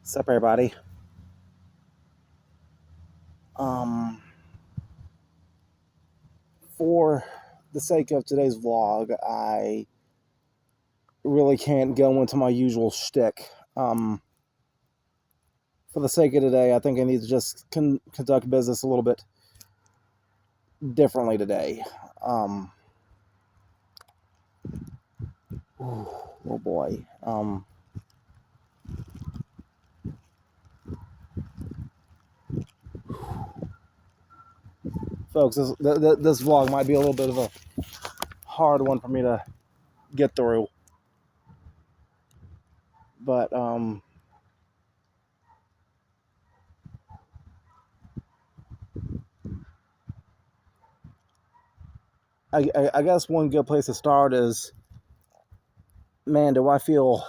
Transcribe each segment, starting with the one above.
What's up, everybody? For the sake of today's vlog, I really can't go into my usual shtick. For the sake of today, I think I need to just conduct business a little bit differently today. Oh boy. Folks, this vlog might be a little bit of a hard one for me to get through. But, I guess one good place to start is, man, do I feel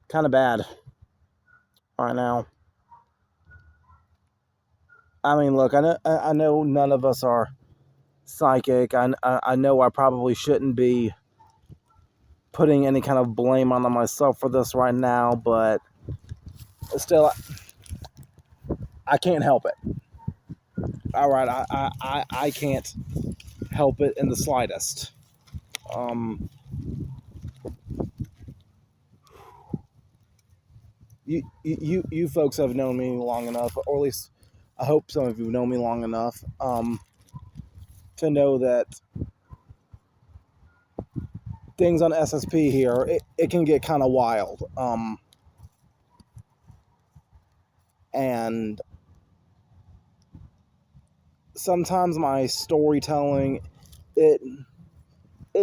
kind of bad right now. I mean, look, I know none of us are psychic. I know I probably shouldn't be putting any kind of blame on myself for this right now, but still, I can't help it. All right, I can't help it in the slightest. You folks have known me long enough, or at least I hope some of you know me long enough, to know that things on SSP here, it can get kind of wild. And sometimes my storytelling, it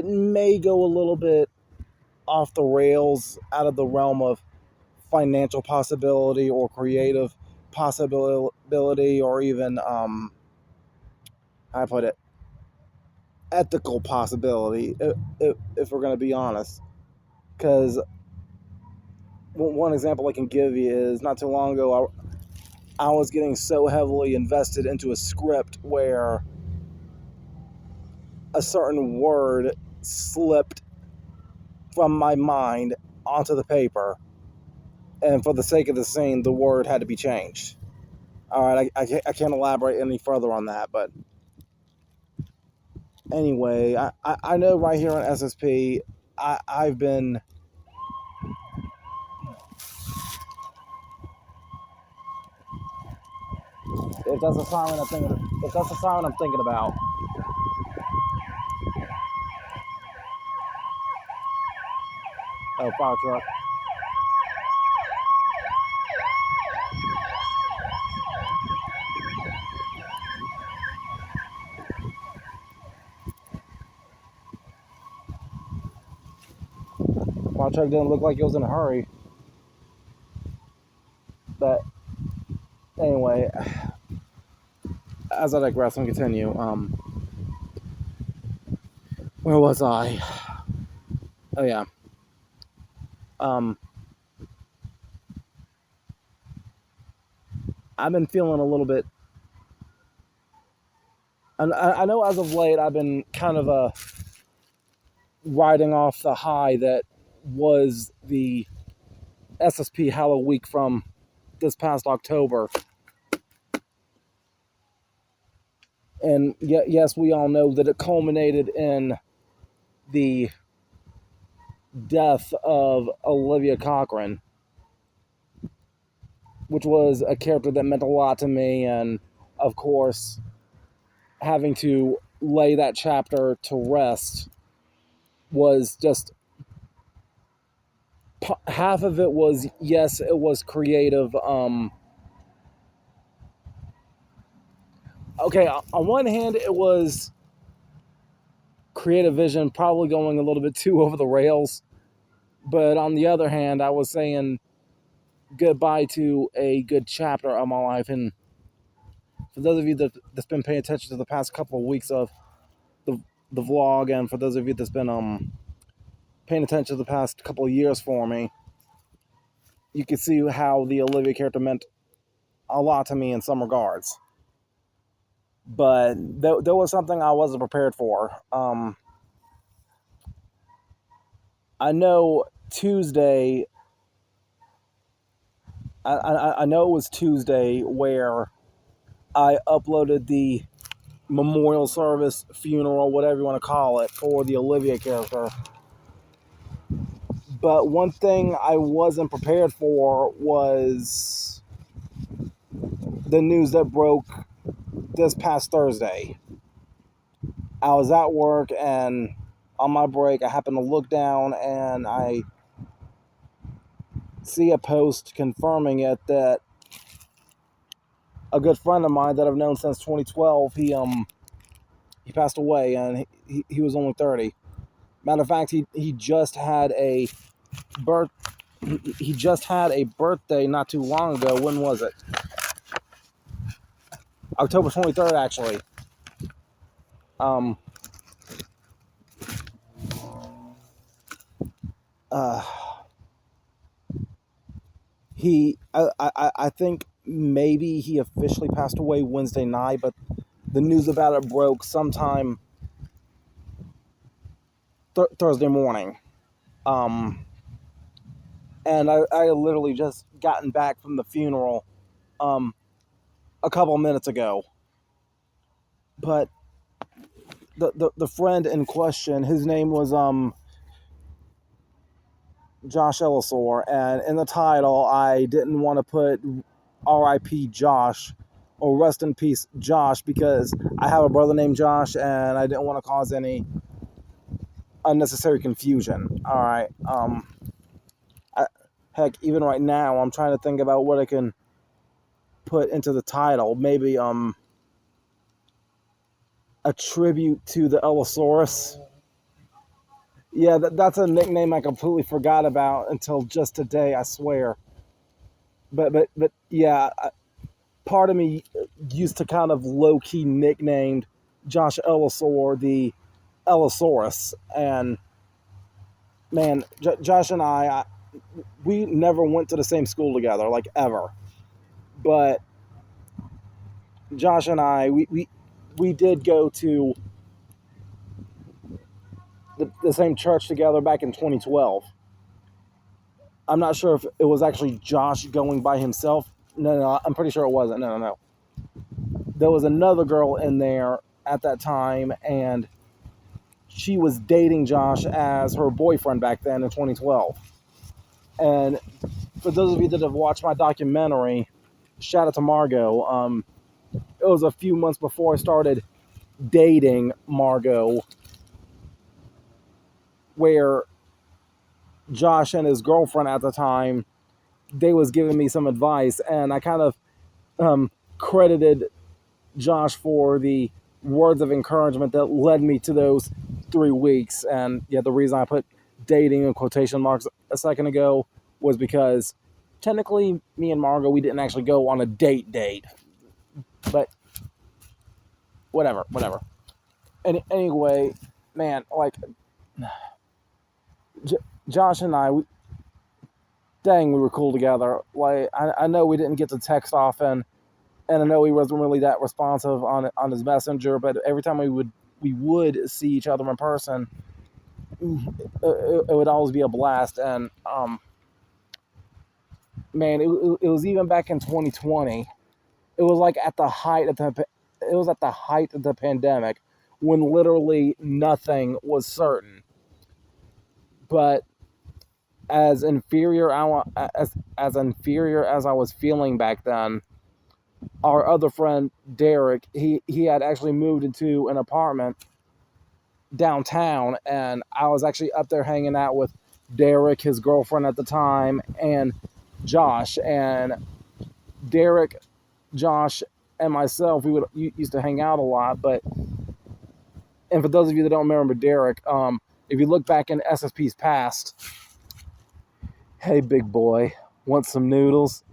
may go a little bit off the rails, out of the realm of financial possibility or creative possibility, or even how I put it, ethical possibility, if we're going to be honest. Because one example I can give you is, not too long ago, I was getting so heavily invested into a script where a certain word slipped from my mind onto the paper, and for the sake of the scene, the word had to be changed. All right, I can't elaborate any further on that, but anyway, I know right here on SSP, I've been... If that's a siren I'm thinking about. Oh, fire truck. Fire truck didn't look like it was in a hurry. But anyway, as I digress and continue, where was I? Oh yeah. I've been feeling a little bit, and I know as of late I've been kind of riding off the high that was the SSP Hallow Week from this past October. And yes, we all know that it culminated in the death of Olivia Cochran, which was a character that meant a lot to me, and of course, having to lay that chapter to rest was just... half of it was, yes, it was creative. Okay, on one hand, it was creative vision, probably going a little bit too over the rails. But on the other hand, I was saying goodbye to a good chapter of my life. And for those of you that's been paying attention to the past couple of weeks of the vlog, and for those of you that's been paying attention to the past couple of years for me, you can see how the Olivia character meant a lot to me in some regards. but there was something I wasn't prepared for. I know Tuesday. I know it was Tuesday where I uploaded the memorial service, funeral, whatever you want to call it, for the Olivia character. But one thing I wasn't prepared for was the news that broke this past Thursday. I was at work, and on my break, I happened to look down and I see a post confirming it that a good friend of mine that I've known since 2012, he passed away, and he was only 30. Matter of fact, he just had a birthday not too long ago. When was it? October 23rd, actually. I think maybe he officially passed away Wednesday night, but the news about it broke sometime Thursday morning. And I literally just gotten back from the funeral a couple minutes ago. But the friend in question, his name was Josh Ellisorous, and in the title I didn't want to put R.I.P. Josh or Rest in Peace Josh, because I have a brother named Josh and I didn't want to cause any unnecessary confusion. All right. Heck, even right now I'm trying to think about what I can put into the title. Maybe a tribute to the Ellisorous. Yeah, that's a nickname I completely forgot about until just today, I swear. But yeah, part of me used to kind of low-key nicknamed Josh Ellisorous the Ellisorous. And man, Josh and I, we never went to the same school together, like, ever. But Josh and I, we did go to the same church together back in 2012. I'm not sure if it was actually Josh going by himself. No, I'm pretty sure it wasn't. No. There was another girl in there at that time, and she was dating Josh as her boyfriend back then in 2012. And for those of you that have watched my documentary, shout out to Margot. It was a few months before I started dating Margot, where Josh and his girlfriend at the time, they was giving me some advice, and I kind of credited Josh for the words of encouragement that led me to those 3 weeks. And yeah, the reason I put dating in quotation marks a second ago was because technically me and Margot, we didn't actually go on a date, but whatever. And anyway, man, like, Josh and I, we were cool together. Like, I know we didn't get to text often, and I know he wasn't really that responsive on his messenger, but every time we would see each other in person, it would always be a blast. And man, it was even back in 2020. It was like at the height of the pandemic, when literally nothing was certain. But as inferior as I was feeling back then, our other friend Derek, he had actually moved into an apartment downtown, and I was actually up there hanging out with Derek, his girlfriend at the time, and Josh. And Derek, Josh, and myself, we used to hang out a lot. And for those of you that don't remember Derek, if you look back in SSP's past, hey big boy, want some noodles?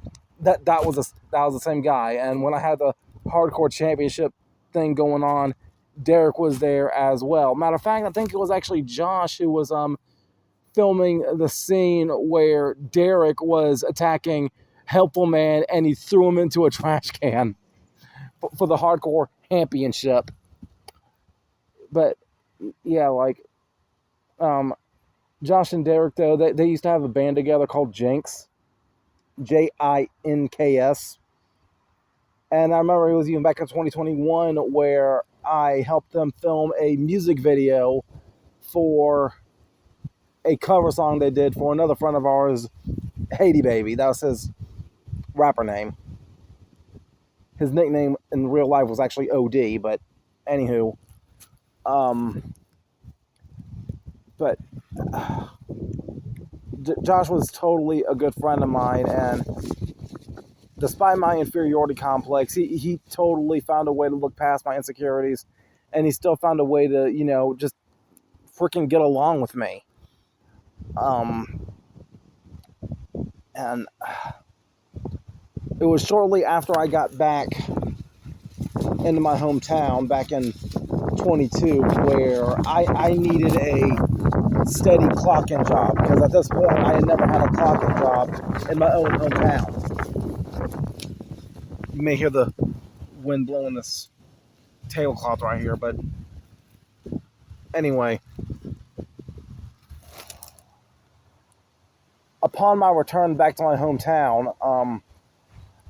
That was the same guy. And when I had the hardcore championship thing going on, Derek was there as well. Matter of fact, I think it was actually Josh who was filming the scene where Derek was attacking Helpful Man, and he threw him into a trash can for the hardcore championship. But yeah, like Josh and Derek, though, they used to have a band together called Jinx, Jinks. And I remember it was even back in 2021 where I helped them film a music video for a cover song they did for another friend of ours, Haiti Baby. That was his rapper name. His nickname in real life was actually OD, but anywho. But Josh was totally a good friend of mine, and despite my inferiority complex, he totally found a way to look past my insecurities, and he still found a way to, just freaking get along with me. And it was shortly after I got back into my hometown back in 22 where I needed a steady clocking job, because at this point I had never had a clocking job in my own hometown. You may hear the wind blowing this tablecloth right here, but anyway. Upon my return back to my hometown,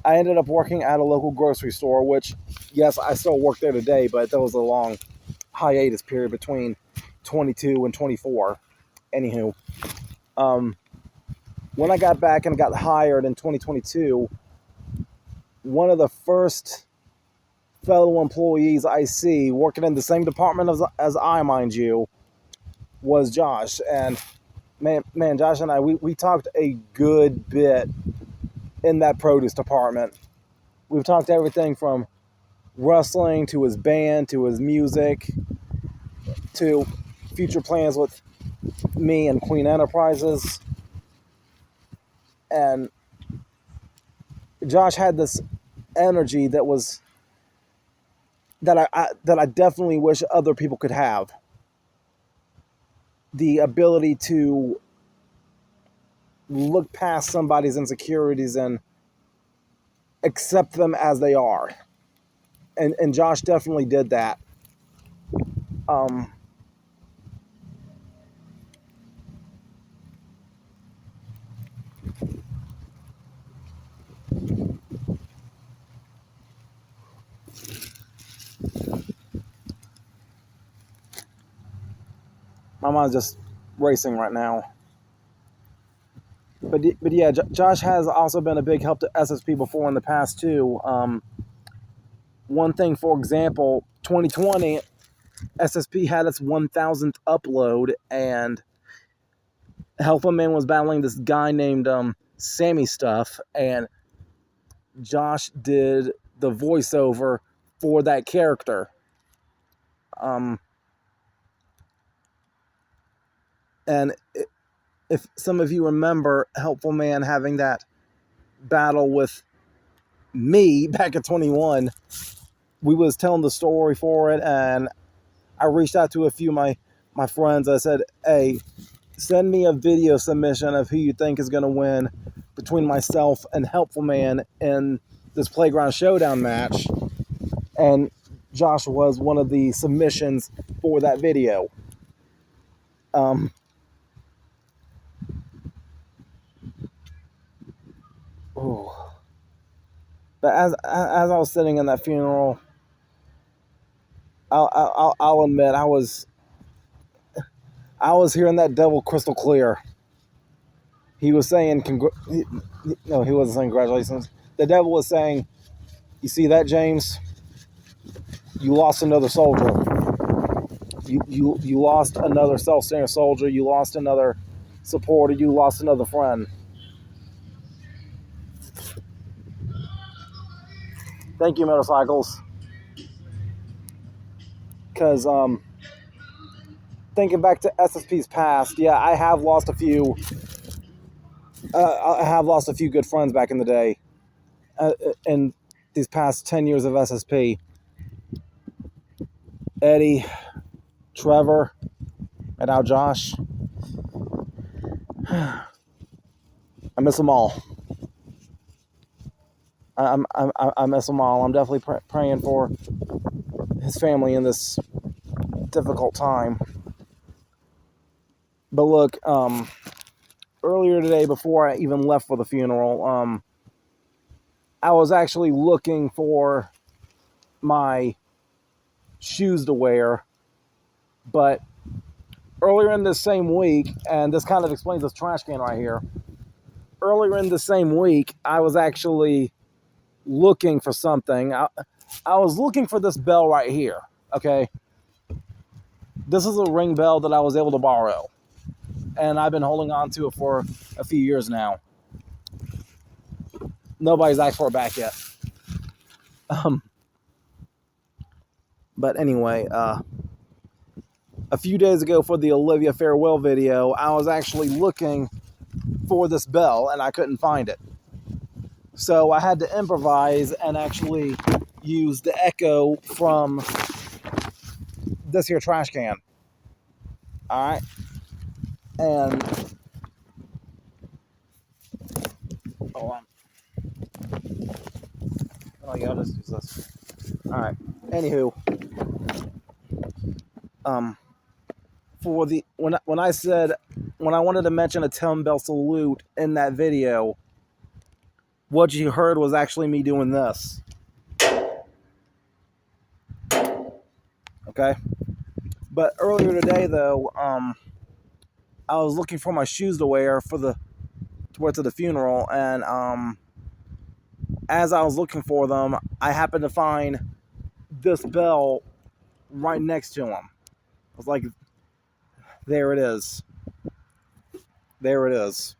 I ended up working at a local grocery store, which, yes, I still work there today, but there was a long hiatus period between 22 and 24. Anywho, when I got back and got hired in 2022, one of the first fellow employees I see working in the same department as I, mind you, was Josh. And man, Josh and I, we talked a good bit in that produce department. We've talked everything from wrestling to his band to his music to future plans with me and Queen Enterprises. And Josh had this energy that I definitely wish other people could have. The ability to look past somebody's insecurities and accept them as they are. And Josh definitely did that. My mind's just racing right now. But yeah, Josh has also been a big help to SSP before in the past too. One thing, for example, 2020, SSP had its 1,000th upload, and Helpful Man was battling this guy named Sammy Stuff, and Josh did the voiceover for that character. And if some of you remember Helpful Man having that battle with me back at 21, we was telling the story for it, and I reached out to a few of my friends. I said, hey, send me a video submission of who you think is going to win between myself and Helpful Man in this Playground Showdown match. And Josh was one of the submissions for that video. But as I was sitting in that funeral, I'll admit I was hearing that devil crystal clear. He was saying, no, he wasn't saying congratulations. The devil was saying, you see that, James? You lost another soldier. You lost another self-standard soldier. You lost another supporter. You lost another friend. Thank you, motorcycles. Because thinking back to SSP's past, yeah, I have lost a few. I have lost a few good friends back in the day. In these past 10 years of SSP. Eddie, Trevor, and now Josh. I miss them all. I miss them all. I'm definitely praying for his family in this difficult time. But look, earlier today, before I even left for the funeral, I was actually looking for my shoes to wear, but earlier in this same week, and this kind of explains this trash can right here, earlier in the same week, I was actually looking for something. I was looking for this bell right here, okay? This is a ring bell that I was able to borrow, and I've been holding on to it for a few years now. Nobody's asked for it back yet. But anyway, a few days ago for the Olivia farewell video, I was actually looking for this bell, and I couldn't find it. So I had to improvise and actually use the echo from this here trash can. Alright? And hold on. Oh yeah, I'll just use this. Alright. Anywho. For the when I wanted to mention a 10 bell salute in that video, what you heard was actually me doing this. Okay? But earlier today though, I was looking for my shoes to wear to wear to the funeral, and as I was looking for them, I happened to find this bell right next to him. I was like, there it is. There it is.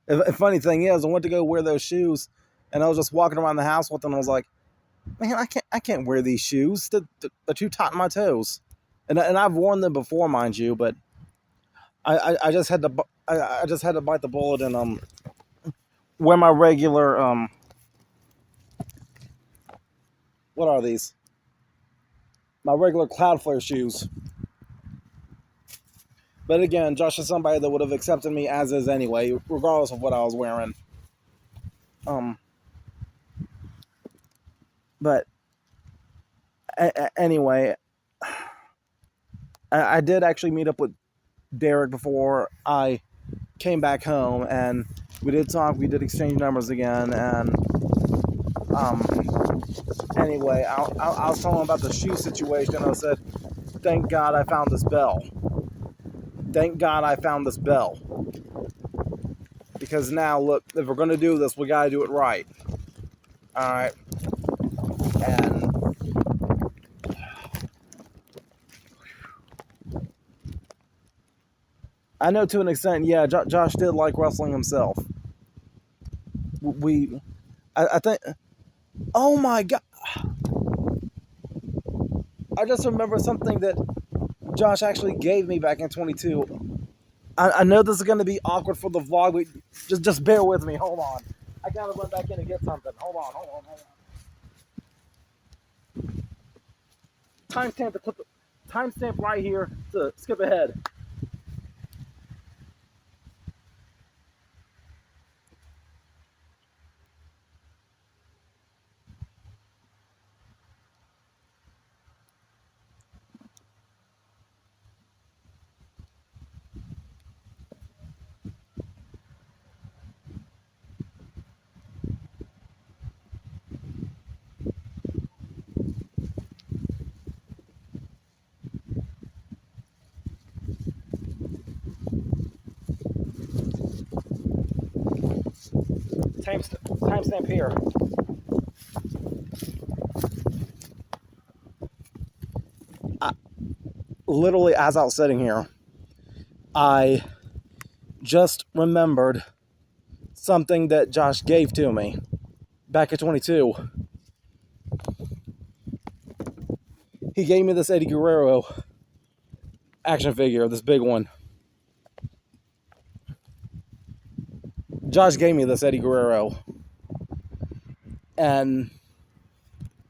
The funny thing is, I went to go wear those shoes, and I was just walking around the house with them, and I was like, man, I can't wear these shoes. They're too tight in my toes. And I've worn them before, mind you, but I just had to bite the bullet and wear my regular what are these? My regular Cloudflare shoes. But again, Josh is somebody that would have accepted me as is anyway, regardless of what I was wearing. But anyway, I did actually meet up with Derek before I came back home, and we did talk. We did exchange numbers again, and anyway, I was telling him about the shoe situation. I said, "Thank God I found this bell. Thank God I found this bell, because now look, if we're gonna do this, we gotta do it right. All right." And I know to an extent, yeah, Josh did like wrestling himself. I think, oh my God. I just remember something that Josh actually gave me back in 22. I know this is going to be awkward for the vlog, but just bear with me. Hold on. I got to run back in and get something. Hold on. Timestamp right here to skip ahead. Timestamp here. Literally, as I was sitting here, I just remembered something that Josh gave to me back at 22. He gave me this Eddie Guerrero action figure, this big one. Josh gave me this Eddie Guerrero, and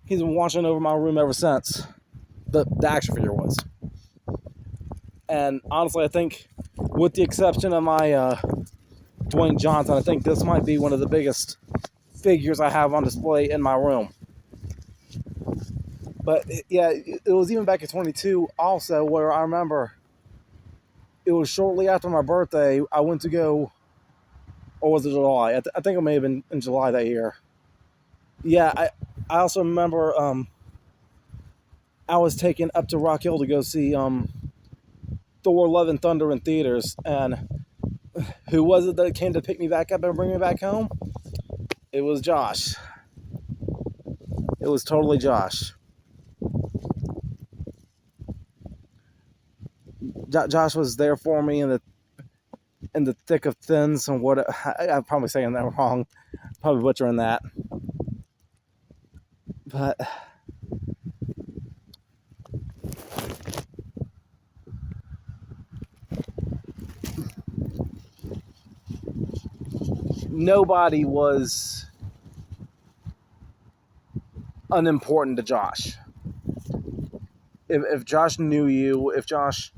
he's been watching over my room ever since. The action figure was. And honestly, I think, with the exception of my Dwayne Johnson. I think this might be one of the biggest figures I have on display in my room. But yeah, it was even back in 22 also, where I remember it was shortly after my birthday. I went to go, or was it July? I think it may have been in July that year. Yeah, I also remember I was taken up to Rock Hill to go see Thor: Love and Thunder in theaters, and who was it that came to pick me back up and bring me back home? It was Josh. It was totally Josh. Josh was there for me in the thick of thins, and what I'm probably saying that wrong, probably butchering that, but nobody was unimportant to Josh. If Josh knew you, if Josh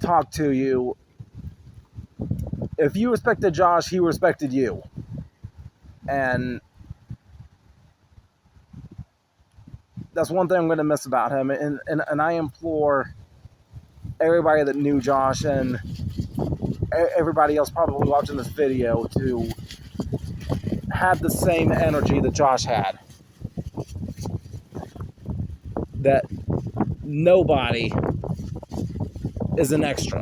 talked to you, if you respected Josh, he respected you. And that's one thing I'm going to miss about him. And I implore everybody that knew Josh and everybody else probably watching this video to have the same energy that Josh had. That nobody is an extra.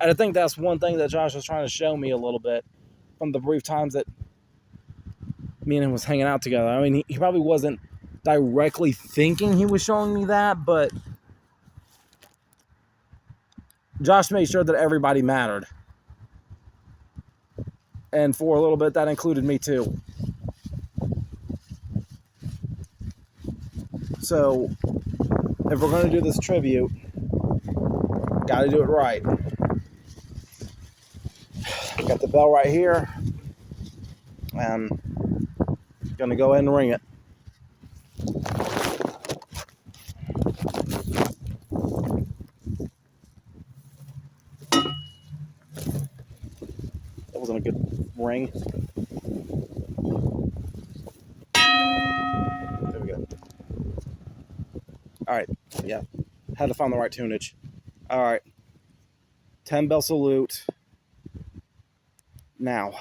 And I think that's one thing that Josh was trying to show me a little bit from the brief times that me and him was hanging out together. I mean, he probably wasn't directly thinking he was showing me that, but Josh made sure that everybody mattered. And for a little bit, that included me too. So, if we're going to do this tribute, got to do it right. Got the bell right here, and going to go ahead and ring it. That wasn't a good ring. There we go. All right, yeah, had to find the right tunage. All right, 10 bell salute. Now.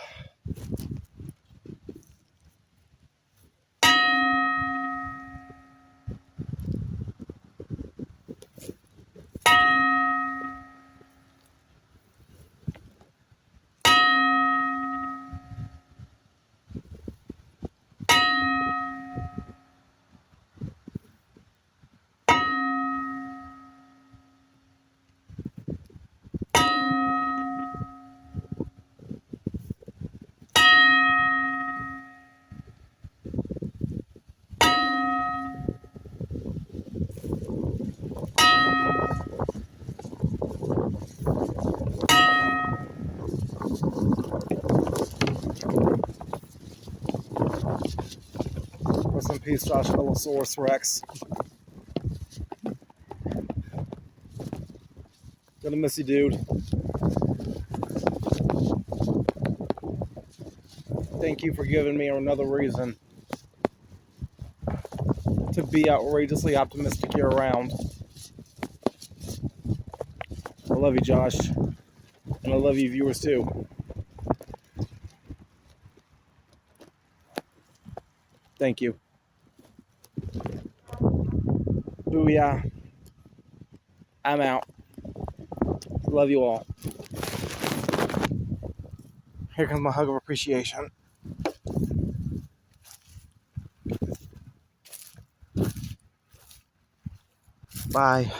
Rest in peace, Josh Ellisorous Rex. Gonna miss you, dude. Thank you for giving me another reason to be outrageously optimistic year round. I love you, Josh. And I love you, viewers, too. Thank you. Booyah. I'm out. Love you all. Here comes my hug of appreciation. Bye.